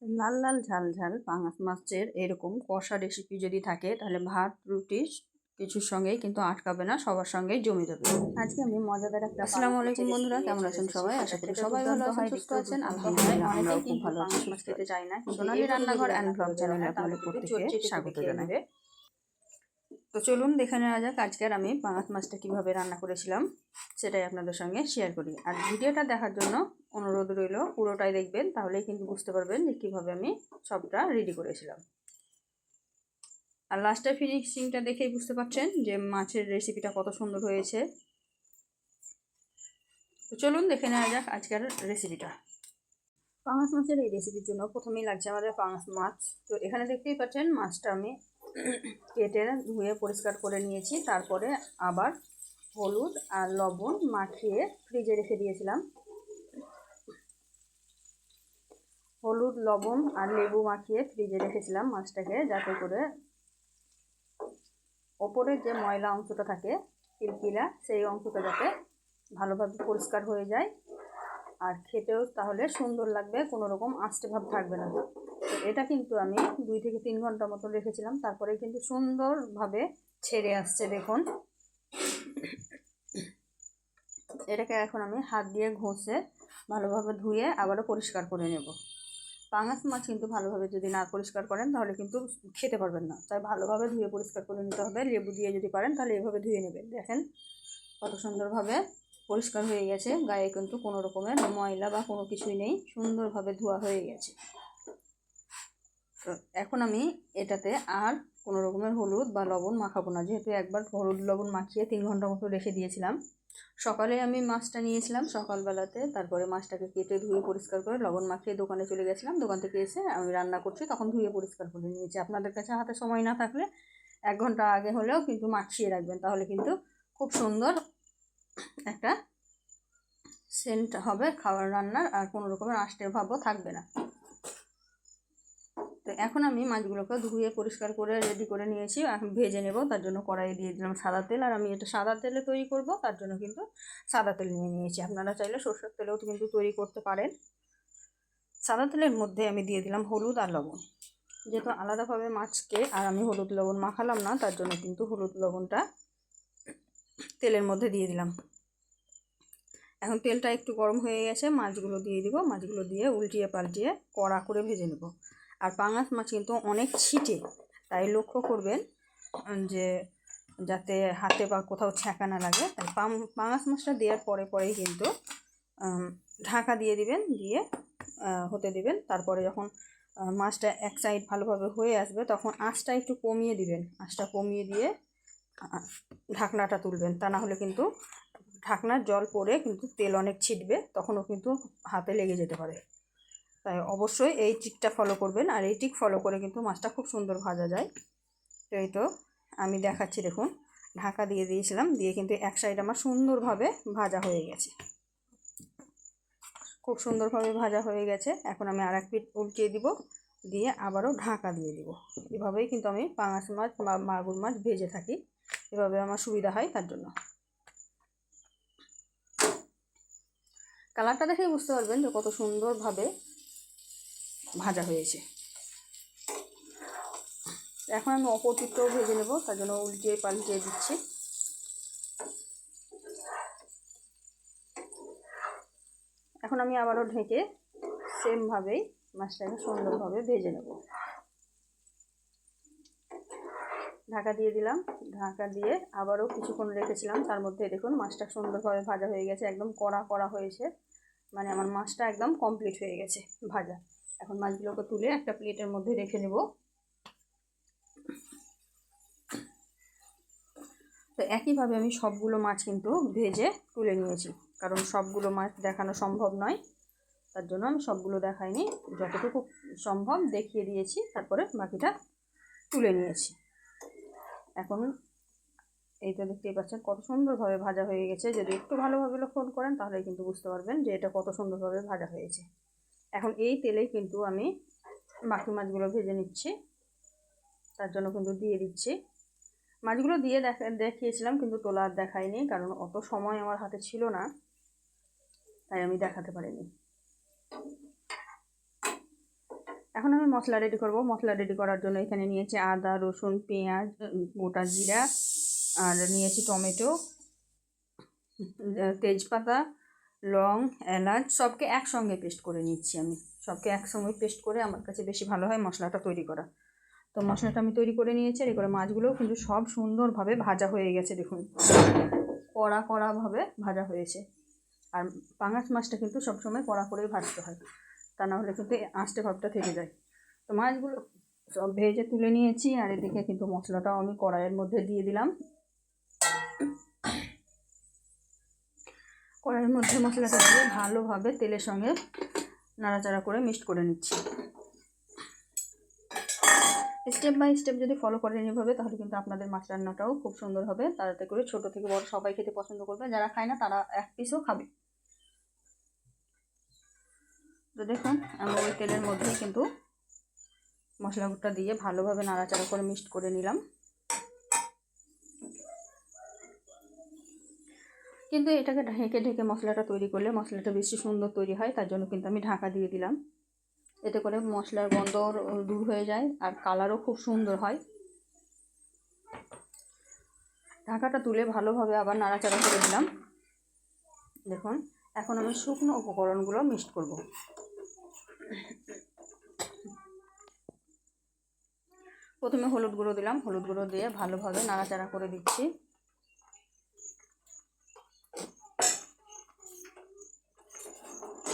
লাল লাল ঝাল ঝাল পাঙাশ মাছের এরকম কষা রেসিপি যদি থাকে তাহলে ভাত রুটি কিছুর সঙ্গেই কিন্তু আটকাবে না, সবার সঙ্গেই জমে যাবে। আজকে আমি মজাদার একটা আসসালামু আলাইকুম বন্ধুরা, কেমন আছেন সবাই? আশা করি সবাই ভালো আছেন, সুস্থ আছেন। আলহামদুলিল্লাহ আমরাও খুব ভালো আছি, মাছ সুস্থ খেতে আছি। চাই না, সোনালী রান্নাঘর অ্যান্ড ব্লগ চ্যানেলে আপনাদের প্রত্যেককে স্বাগত জানাই। তো চলুন দেখে নেওয়া যাক আজকের আমি পাঙাশ মাছটা কীভাবে রান্না করেছিলাম, সেটাই আপনাদের সঙ্গে শেয়ার করি। আর ভিডিওটা দেখার জন্য অনুরোধ রইল, পুরোটাই দেখবেন, তাহলেই কিন্তু বুঝতে পারবেন যে কীভাবে আমি সবটা রেডি করেছিলাম। আর লাস্টের ফিনিশিংটা দেখেই বুঝতে পারছেন যে মাছের রেসিপিটা কত সুন্দর হয়েছে। তো চলুন দেখে নেওয়া যাক আজকের রেসিপিটা। পাঙাশ মাছের এই রেসিপির জন্য প্রথমেই লাগছে আমাদের পাঙাশ মাছ। তো এখানে দেখতেই পাচ্ছেন মাছটা আমি কেটে ধুয়ে পরিষ্কার করে নিয়েছি, তারপরে আবার হলুদ আর লবণ মাখিয়ে ফ্রিজে রেখে দিয়েছিলাম। হলুদ লবণ আর লেবু মাখিয়ে ফ্রিজে রেখেছিলাম মাছটাকে, যাতে করে ওপরের যে ময়লা অংশটা থাকে কিলকিলা, সেই অংশটা যাতে ভালোভাবে পরিষ্কার হয়ে যায়, আর খেতেও তাহলে সুন্দর লাগবে, কোনো রকম আষ্টে ভাব থাকবে না। তো এটা কিন্তু আমি 2 থেকে 3 ঘন্টা মতো রেখেছিলাম, তারপরে কিন্তু সুন্দরভাবে ছেড়ে আসছে। দেখুন, এটাকে এখন আমি হাত দিয়ে ঘষে ভালোভাবে ধুয়ে আবারও পরিষ্কার করে নেব। পাঙাশ মাছ কিন্তু ভালোভাবে যদি না পরিষ্কার করেন তাহলে কিন্তু খেতে পারবেন না, তাই ভালোভাবে ধুয়ে পরিষ্কার করে নিতে হবে। লেবু দিয়ে যদি পারেন তাহলে এভাবে ধুয়ে নেবেন। দেখেন কত সুন্দরভাবে পরিষ্কার হয়ে গেছে, গায়ে কিন্তু কোনো রকমের ময়লা বা কোনো কিছুই নেই, সুন্দরভাবে ধোয়া হয়ে গেছে। তো এখন আমি এটাতে আর কোনো রকমের হলুদ বা লবণ মাখাবো না, যেহেতু একবার হলুদ লবণ মাখিয়ে 3 ঘন্টা মতো রেখে দিয়েছিলাম। সকালে আমি মাছটা নিয়েছিলাম সকালবেলাতে, তারপরে মাছটাকে কেটে ধুয়ে পরিষ্কার করে লবণ মাখিয়ে দোকানে চলে গেছিলাম। দোকান থেকে এসে আমি রান্না করছি, তখন ধুয়ে পরিষ্কার করে নিয়েছি। আপনাদের কাছে হাতে সময় না থাকলে 1 ঘন্টা আগে হলেও কিন্তু মাখিয়ে রাখবেন, তাহলে কিন্তু খুব সুন্দর একটা সেন্ট হবে খাবার রান্নার, আর কোনো রকমের আঁশের ভাবও থাকবে না। তো এখন আমি মাছগুলোকে ধুয়ে পরিষ্কার করে রেডি করে নিয়েছি, এখন ভেজে নেব। তার জন্য কড়াইয়ে দিয়ে দিলাম সাদা তেল, আর আমি এটা সাদা তেলে তৈরি করব, তার জন্য কিন্তু সাদা তেল নিয়ে নিয়েছি। আপনারা চাইলে সরষের তেলেও কিন্তু তৈরি করতে পারেন। সাদা তেলের মধ্যে আমি দিয়ে দিলাম হলুদ আর লবণ। যেহেতু আলাদাভাবে মাছকে আর আমি হলুদ লবণ মাখালাম না, তার জন্য কিন্তু হলুদ লবণটা তেলের মধ্যে দিয়ে দিলাম। এখন তেলটা একটু গরম হয়ে গেছে, মাছগুলো দিয়ে দিব। মাছগুলো দিয়ে উল্টিয়ে পাল্টিয়ে কড়া করে ভেজে নেব। আর পাঙাশ মাছ কিন্তু অনেক ছিটে, তাই লক্ষ্য করবেন যে যাতে হাতে বা কোথাও ছ্যাঁকা না লাগে। তাই পাঙাশ মাছটা দেওয়ার পরে পরেই কিন্তু ঢাকা দিয়ে দিবেন, দিয়ে হতে দিবেন। তারপরে যখন মাছটা এক সাইড ভালোভাবে হয়ে আসবে, তখন আঁচটা একটু কমিয়ে দিবেন। আঁচটা কমিয়ে দিয়ে ঢাকনাটা তুলবেন, তা না হলে কিন্তু ঢাকনার জল পড়ে কিন্তু তেল অনেক ছিটবে, তখনও কিন্তু হাতে লেগে যেতে পারে। তাই অবশ্যই এই ট্রিকটা ফলো করবেন, আর এই ট্রিক ফলো করে কিন্তু মাছটা খুব সুন্দর ভাজা যায়। তো এই তো আমি দেখাচ্ছি, দেখুন ঢাকা দিয়ে দিয়েছিলাম, দিয়ে কিন্তু এক সাইড আমার সুন্দরভাবে ভাজা হয়ে গেছে, খুব সুন্দরভাবে ভাজা হয়ে গেছে। এখন আমি আর এক পিঠ উল্টিয়ে দিব, দিয়ে আবারও ঢাকা দিয়ে দিব। এভাবেই কিন্তু আমি পাঙাশ মাছ বা মাগুর মাছ ভেজে থাকি, এভাবে আমার সুবিধা হয়, তার জন্য। কালারটা দেখেই বুঝতে পারবেন যে কত সুন্দরভাবে ভাজা হয়েছে। এখন আমি অপর পিঠটাও ভেজে নেব, তার জন্য উল্টিয়ে পাল্টিয়ে দিচ্ছি। এখন আমি আবারও ঢেকে সেমভাবেই মাছটাকে সুন্দরভাবে ভেজে নেব। ঢাকা দিয়ে দিলাম, ঢাকা দিয়ে আবারও কিছুক্ষণ রেখেছিলাম। তার মধ্যে দেখুন মাছটা সুন্দরভাবে ভাজা হয়ে গেছে, একদম কড়া কড়া হয়েছে, মানে আমার মাছটা একদম কমপ্লিট হয়ে গেছে ভাজা। এখন মাছগুলোকে তুলে একটা প্লেটের মধ্যে রেখে নেব। তো একইভাবে আমি সবগুলো মাছ কিন্তু ভেজে তুলে নিয়েছি, কারণ সবগুলো মাছ দেখানো সম্ভব নয়, তার জন্য আমি সবগুলো দেখাইনি, যতটুকু সম্ভব দেখিয়ে দিয়েছি, তারপরে বাকিটা তুলে নিয়েছি। এখন এই তো দেখতেই পাচ্ছেন কত সুন্দরভাবে ভাজা হয়ে গেছে। যদি একটু ভালোভাবে লক্ষ্য করেন তাহলে কিন্তু বুঝতে পারবেন যে এটা কত সুন্দরভাবে ভাজা হয়েছে। এখন এই তেলেই কিন্তু আমি বাকি মাছগুলো ভেজে নিচ্ছি, তার জন্য কিন্তু দিয়ে দিচ্ছি। মাছগুলো দিয়ে দেখিয়েছিলাম, কিন্তু তোলা আর দেখাইনি, কারণ অত সময় আমার হাতে ছিল না, তাই আমি দেখাতে পারিনি। এখন আমি মশলা রেডি করব। মশলা রেডি করার জন্য এখানে নিয়েছি আদা, রসুন, পেঁয়াজ, গোটা জিরা, আর নিয়েছি টমেটো, তেজপাতা, লং, এলাচ, সবকে একসঙ্গে পেস্ট করে নিচ্ছি আমি। সবকে একসঙ্গে পেস্ট করে আমার কাছে বেশি ভালো হয় মশলাটা তৈরি করা। তো মশলাটা আমি তৈরি করে নিয়েছি। আর করে মাছগুলোও কিন্তু সব সুন্দরভাবে ভাজা হয়ে গেছে, দেখুন কড়াভাবে ভাজা হয়েছে। আর পাঙাশ মাছটা কিন্তু সবসময় কড়া করেই ভাজতে হয়, তা না হলে কিন্তু আঁচটে ভাবটা থেকে যায়। তো মাছগুলো সব ভেজে তুলে নিয়েছি। আর এদিকে কিন্তু মশলাটাও আমি কড়াইয়ের মধ্যে দিয়ে দিলাম। কড়াইয়ের মধ্যে মশলাটা দিয়ে ভালোভাবে তেলের সঙ্গে নাড়াচাড়া করে মিক্সড করে নিচ্ছি। স্টেপ বাই স্টেপ যদি ফলো করেন এভাবে, তাহলে কিন্তু আপনাদের মাছ রান্নাটাও খুব সুন্দর হবে। তাড়াতাড়ি করে ছোট থেকে বড় সবাই খেতে পছন্দ করবে, যারা খায় না তারা এক পিসও খাবে। তো দেখুন আমি ওই তেলের মধ্যেই কিন্তু মশলাটা দিয়ে ভালোভাবে নাড়াচাড়া করে মিক্সড করে নিলাম। কিন্তু এটাকে ঢেকে ঢেকে মশলাটা তৈরি করলে মশলাটা বেশি সুন্দর তৈরি হয়, তার জন্য কিন্তু আমি ঢাকা দিয়ে দিলাম। এতে করে মশলার গন্ধ দূর হয়ে যায় আর কালারও খুব সুন্দর হয়। ঢাকাটা তুলে ভালোভাবে আবার নাড়াচাড়া করে দিলাম। দেখুন এখন আমি শুকনো উপকরণগুলো মিক্সড করব। প্রথমে হলুদ গুঁড়ো দিলাম, হলুদ গুঁড়ো দিয়ে ভালোভাবে নাড়াচাড়া করে দিচ্ছি।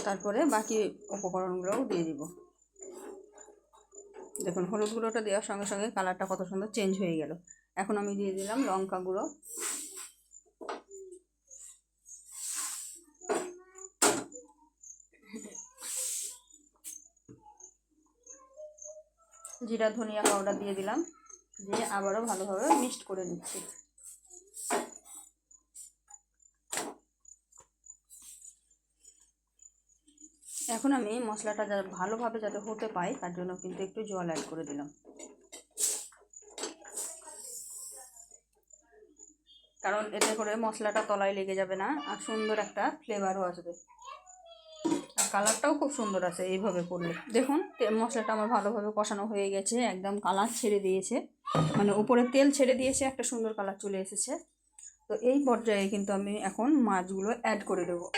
তারপরে বাকি উপকরণগুলোও দিয়ে দিব। দেখুন হলুদ গুঁড়োটা দেওয়ার সঙ্গে সঙ্গে কালারটা কত সুন্দর চেঞ্জ হয়ে গেল। এখন আমি দিয়ে দিলাম লঙ্কা গুঁড়ো, জিরা ধনিয়া পাউডার দিয়ে দিলাম, দিয়ে আবারও ভালোভাবে মিক্সড করে নিচ্ছি। এখন আমি মশলাটা ভালোভাবে যাতে হতে পাই তার জন্য কিন্তু একটু জল অ্যাড করে দিলাম, কারণ এতে করে মশলাটা তলায় লেগে যাবে না আর সুন্দর একটা ফ্লেভারও আসবে। আর কালারটাও খুব সুন্দর আছে এইভাবে করলে। দেখুন মশলাটা আমার ভালোভাবে কষানো হয়ে গেছে, একদম কালার ছেড়ে দিয়েছে, মানে উপরে তেল ছেড়ে দিয়েছে, একটা সুন্দর কালার চলে এসেছে। তো এই পর্যায়ে কিন্তু আমি এখন মাছগুলো অ্যাড করে দেবো।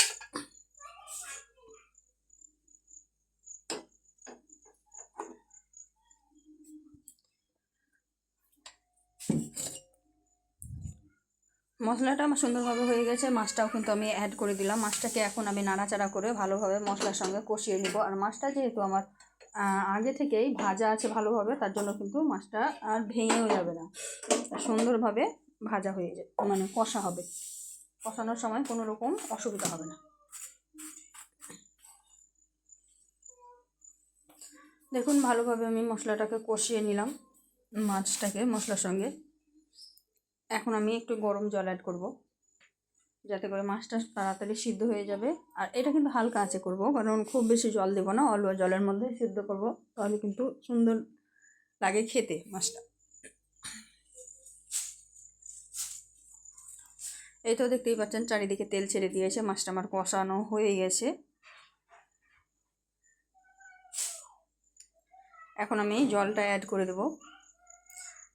মশলাটা আমার সুন্দরভাবে হয়ে গেছে, মাছটাও কিন্তু আমি অ্যাড করে দিলাম। মাছটাকে এখন আমি নাড়াচাড়া করে ভালোভাবে মশলার সঙ্গে কষিয়ে নিব। আর মাছটা যেহেতু আমার আগে থেকেই ভাজা আছে ভালোভাবে, তার জন্য কিন্তু মাছটা আর ভেঙেও যাবে না, সুন্দরভাবে ভাজা হয়ে যাবে, মানে কষা হবে। কষানোর সময় কোনো রকম অসুবিধা হবে না। দেখুন ভালোভাবে আমি মশলাটাকে কষিয়ে নিলাম, মাছটাকে মশলার সঙ্গে। এখন আমি একটু গরম জল অ্যাড করব, যাতে করে মাছটা তাড়াতাড়ি সিদ্ধ হয়ে যাবে। আর এটা কিন্তু হালকা আঁচে করব, কারণ খুব বেশি জল দেবো না, অল্প জলের মধ্যে সিদ্ধ করব, তাহলে কিন্তু সুন্দর লাগে খেতে মাছটা। এই তো দেখতেই পাচ্ছেন চারিদিকে তেল ছেড়ে দিয়েছে, মাছটা আমার কষানো হয়ে গেছে। এখন আমি জলটা অ্যাড করে দেবো।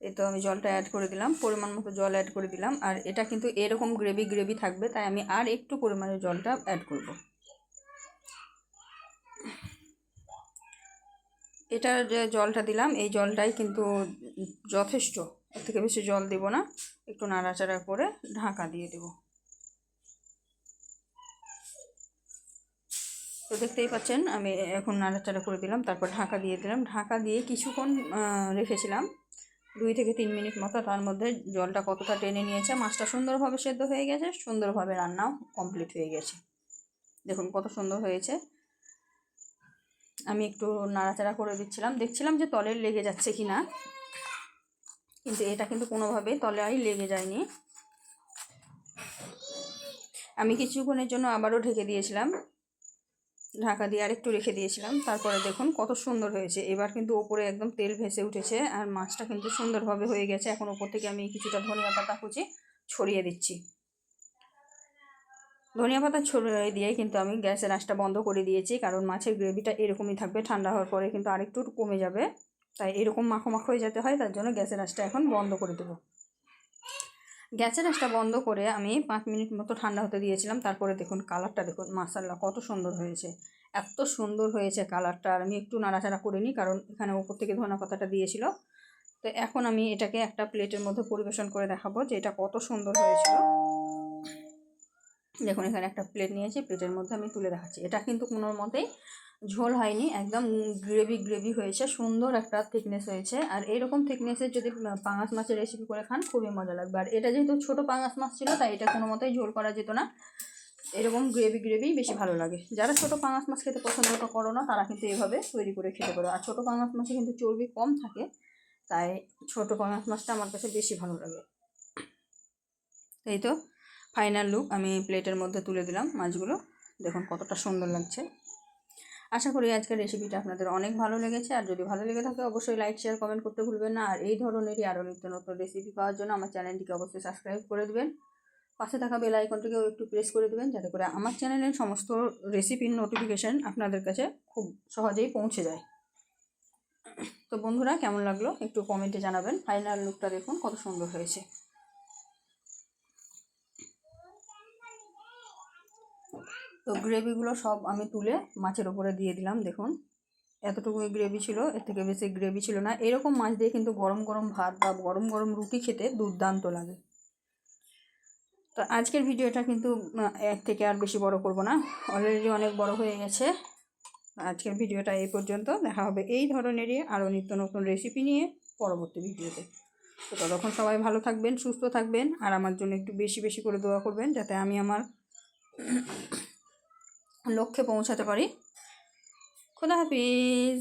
এই তো আমি জলটা অ্যাড করে দিলাম, পরিমাণ মতো জল অ্যাড করে দিলাম। আর এটা কিন্তু এরকম গ্রেভি গ্রেভি থাকবে, তাই আমি আর একটু পরিমাণে জলটা অ্যাড করব। এটার যে জলটা দিলাম এই জলটাই কিন্তু যথেষ্ট, এর থেকে বেশি জল দেব না। একটু নাড়াচাড়া করে ঢাকা দিয়ে দেব। তো দেখতেই পাচ্ছেন আমি এখন নাড়াচাড়া করে দিলাম, তারপর ঢাকা দিয়ে দিলাম। ঢাকা দিয়ে কিছুক্ষণ রেখেছিলাম, 2 থেকে 3 মিনিট মতো। তার মধ্যে জলটা কতটা টেনে নিয়েছে, মাছটা সুন্দরভাবে সেদ্ধ হয়ে গেছে, সুন্দরভাবে রান্নাও কমপ্লিট হয়ে গেছে। দেখুন কত সুন্দর হয়েছে। আমি একটু নাড়াচাড়া করে দিচ্ছিলাম, দেখছিলাম যে তলে লেগে যাচ্ছে কি না, কিন্তু এটা কিন্তু কোনোভাবেই তলায় লেগে যায়নি। আমি কিছুক্ষণের জন্য আবারও ঢেকে দিয়েছিলাম, ঢাকা দিয়ে আরেকটু রেখে দিয়েছিলাম। তারপরে দেখুন কত সুন্দর হয়েছে। এবার কিন্তু ওপরে একদম তেল ভেসে উঠেছে আর মাছটা কিন্তু সুন্দরভাবে হয়ে গেছে। এখন ওপর থেকে আমি কিছুটা ধনিয়া পাতা কুচি ছড়িয়ে দিচ্ছি। ধনিয়া পাতা ছড়িয়ে দিয়ে কিন্তু আমি গ্যাসের আঁচটা বন্ধ করে দিয়েছি, কারণ মাছের গ্রেভিটা এরকমই থাকবে, ঠান্ডা হওয়ার পরে কিন্তু আরেকটু কমে যাবে, তাই এরকম মাখো মাখো হয়ে যেতে হয়, তার জন্য গ্যাসের আঁচটা এখন বন্ধ করে দেবো। গ্যাসের আঁচটা বন্ধ করে আমি 5 মিনিট মতো ঠান্ডা হতে দিয়েছিলাম। তারপরে দেখুন কালারটা দেখুন, মাশাআল্লাহ কত সুন্দর হয়েছে, এত সুন্দর হয়েছে কালারটা। আর আমি একটু নাড়াচাড়া করে নিই, কারণ এখানে উপর থেকে ধনিয়া পাতাটা দিয়েছিল। তো এখন আমি এটাকে একটা প্লেটের মধ্যে পরিবেশন করে দেখাবো যে এটা কত সুন্দর হয়েছিল। দেখুন এখানে একটা প্লেট নিয়েছি, প্লেটের মধ্যে আমি তুলে দেখাচ্ছি। এটা কিন্তু কোনো মতেই ঝোল হয়নি, একদম গ্রেভি গ্রেভি হয়েছে, সুন্দর একটা থিকনেস হয়েছে। আর এইরকম থিকনেসের যদি পাঙাশ মাছের রেসিপি করে খান খুবই মজা লাগবে। আর এটা যেহেতু ছোটো পাঙাশ মাছ ছিল, তাই এটা কোনো মতেই ঝোল করা যেত না, এরকম গ্রেভি গ্রেভি বেশি ভালো লাগে। যারা ছোটো পাঙাশ মাছ খেতে পছন্দ করো না, তারা কিন্তু এভাবে তৈরি করে খেতে পারো। আর ছোটো পাঙাশ মাছে কিন্তু চর্বি কম থাকে, তাই ছোটো পাঙাশ মাছটা আমার কাছে বেশি ভালো লাগে। এই তো ফাইনাল লুক, আমি প্লেটের মধ্যে তুলে দিলাম মাছগুলো, দেখুন কতটা সুন্দর লাগছে। আশা করি আজকের রেসিপিটা আপনাদের অনেক ভালো লেগেছে। আর যদি ভালো লেগে থাকে অবশ্যই লাইক শেয়ার কমেন্ট করতে ভুলবেন না। আর এই ধরনেরই আরও নিত্য নতুন রেসিপি পাওয়ার জন্য আমার চ্যানেলটিকে অবশ্যই সাবস্ক্রাইব করে দেবেন, পাশে থাকা বেল আইকনটিকেও একটু প্রেস করে দেবেন, যাতে করে আমার চ্যানেলের সমস্ত রেসিপির নোটিফিকেশান আপনাদের কাছে খুব সহজেই পৌঁছে যায়। তো বন্ধুরা, কেমন লাগলো একটু কমেন্টে জানাবেন। ফাইনাল লুকটা দেখুন কত সুন্দর হয়েছে। তো গ্রেভিগুলো সব আমি তুলে মাছের ওপরে দিয়ে দিলাম। দেখুন এতটুকুই গ্রেভি ছিল, এর থেকে বেশি গ্রেভি ছিল না। এরকম মাছ দিয়ে কিন্তু গরম গরম ভাত বা গরম গরম রুটি খেতে দুর্দান্ত লাগে। তো আজকের ভিডিওটা কিন্তু এর থেকে আর বেশি বড় করব না, অলরেডি অনেক বড় হয়ে গেছে। আজকের ভিডিওটা এই পর্যন্ত, দেখা হবে এই ধরনেরই আরও নিত্য নতুন রেসিপি নিয়ে পরবর্তী ভিডিওতে। তো ততক্ষণ সবাই ভালো থাকবেন, সুস্থ থাকবেন, আর আমার জন্য একটু বেশি বেশি করে দোয়া করবেন, যাতে আমি আমার লক্ষ্যে পৌঁছাতে পারি। খুদা হাফিজ।